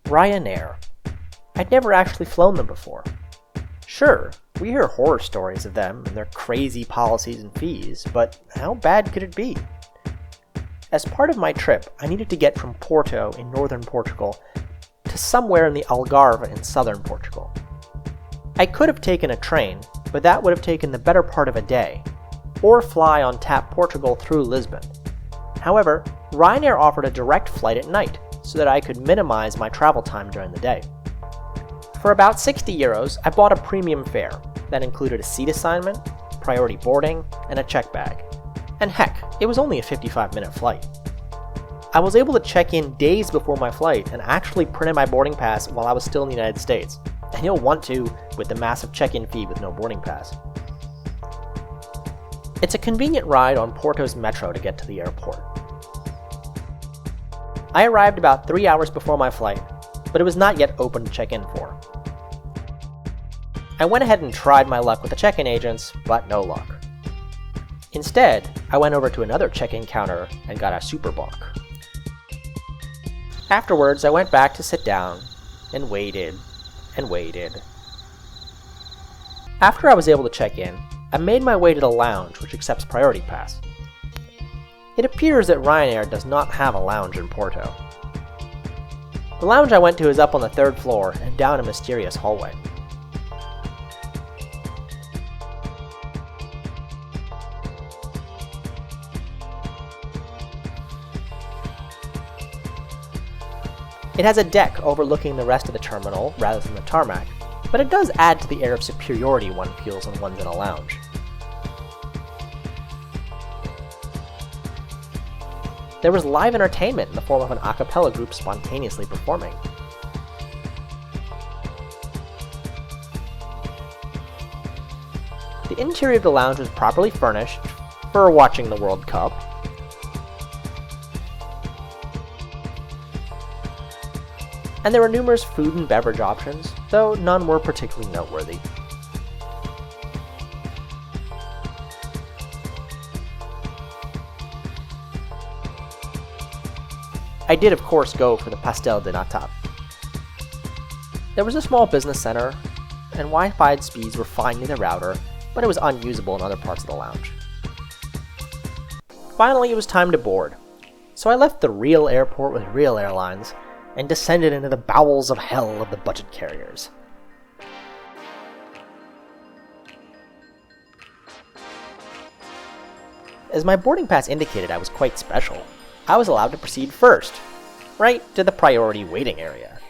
Ryanair. I'd never actually flown them before. Sure, we hear horror stories of them and their crazy policies and fees, but how bad could it be? As part of my trip, I needed to get from Porto in northern Portugal to somewhere in the Algarve in southern Portugal. I could have taken a train, but that would have taken the better part of a day, or fly on TAP Portugal through Lisbon. However, Ryanair offered a direct flight at night, so that I could minimize my travel time during the day. For about €60, I bought a premium fare that included a seat assignment, priority boarding, and a check bag. And heck, it was only a 55-minute flight. I was able to check in days before my flight and actually printed my boarding pass while I was still in the United States. And you'll want to with the massive check-in fee with no boarding pass. It's a convenient ride on Porto's metro to get to the airport. I arrived about 3 hours before my flight, but it was not yet open to check in for. I went ahead and tried my luck with the check-in agents, but no luck. Instead, I went over to another check-in counter and got a super bunk. Afterwards, I went back to sit down and waited and waited. After I was able to check in, I made my way to the lounge, which accepts priority pass. It appears that Ryanair does not have a lounge in Porto. The lounge I went to is up on the 3rd floor and down a mysterious hallway. It has a deck overlooking the rest of the terminal rather than the tarmac, but it does add to the air of superiority one feels when one's in a lounge. There was live entertainment in the form of an a cappella group spontaneously performing. The interior of the lounge was properly furnished for watching the World Cup. And there were numerous food and beverage options, though none were particularly noteworthy. I did of course go for the pastel de nata. There was a small business center, and Wi-Fi speeds were fine near the router, but it was unusable in other parts of the lounge. Finally, it was time to board, so I left the real airport with real airlines, and descended into the bowels of hell of the budget carriers. As my boarding pass indicated I was quite special, I was allowed to proceed first, right to the priority waiting area.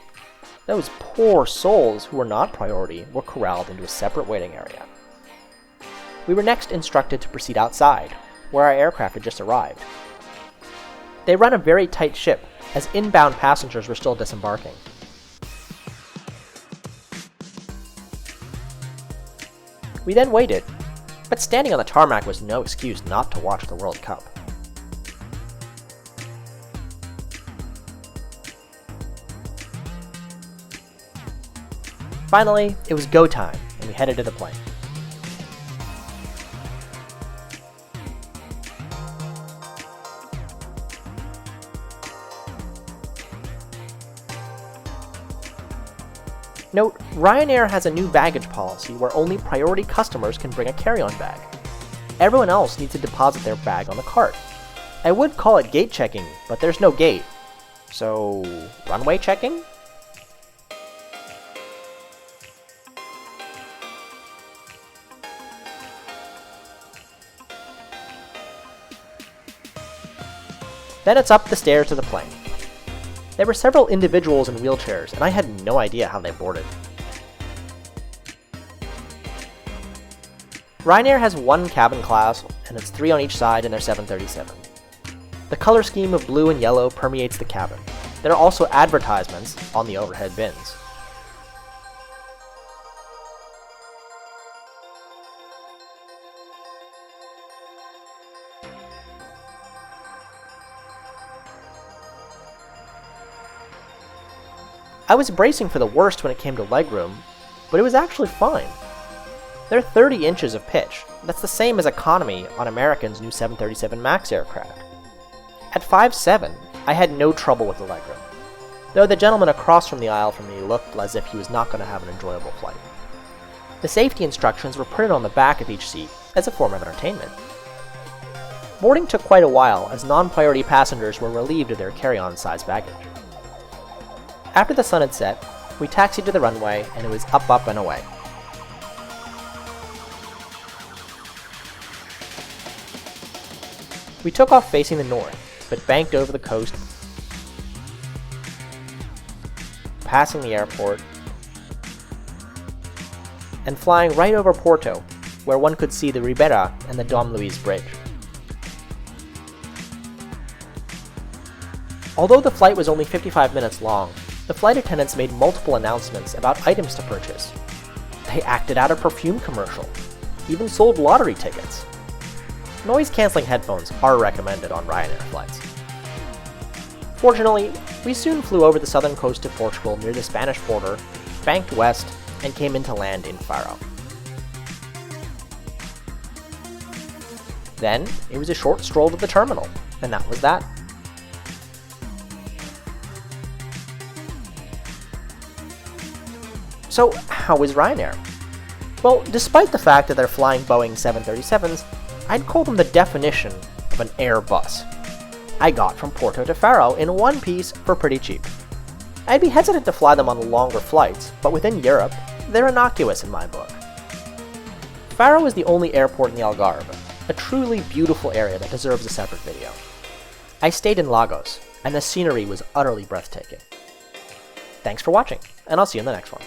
Those poor souls who were not priority were corralled into a separate waiting area. We were next instructed to proceed outside, where our aircraft had just arrived. They run a very tight ship, as inbound passengers were still disembarking. We then waited, but standing on the tarmac was no excuse not to watch the World Cup. Finally, it was go time, and we headed to the plane. Note, Ryanair has a new baggage policy where only priority customers can bring a carry-on bag. Everyone else needs to deposit their bag on the cart. I would call it gate checking, but there's no gate. So, runway checking? Then it's up the stairs to the plane. There were several individuals in wheelchairs, and I had no idea how they boarded. Ryanair has one cabin class, and it's 3 on each side in their 737. The color scheme of blue and yellow permeates the cabin. There are also advertisements on the overhead bins. I was bracing for the worst when it came to legroom, but it was actually fine. They're 30 inches of pitch. That's the same as economy on American's new 737 MAX aircraft. At 5'7", I had no trouble with the legroom. though the gentleman across from the aisle from me looked as if he was not going to have an enjoyable flight. The safety instructions were printed on the back of each seat as a form of entertainment. Boarding took quite a while as non-priority passengers were relieved of their carry-on size baggage. After the sun had set, we taxied to the runway and it was up, and away. We took off facing the north, but banked over the coast, passing the airport, and flying right over Porto, where one could see the Ribera and the Dom Luis Bridge. Although the flight was only 55 minutes long, the flight attendants made multiple announcements about items to purchase. They acted out a perfume commercial, even sold lottery tickets. Noise-canceling headphones are recommended on Ryanair flights. Fortunately, we soon flew over the southern coast of Portugal near the Spanish border, banked west, and came into land in Faro. Then, it was a short stroll to the terminal, and that was that. So, how is Ryanair? Well, despite the fact that they're flying Boeing 737s, I'd call them the definition of an Airbus. I got from Porto to Faro in one piece for pretty cheap. I'd be hesitant to fly them on longer flights, but within Europe, they're innocuous in my book. Faro is the only airport in the Algarve, a truly beautiful area that deserves a separate video. I stayed in Lagos, and the scenery was utterly breathtaking. Thanks for watching, and I'll see you in the next one.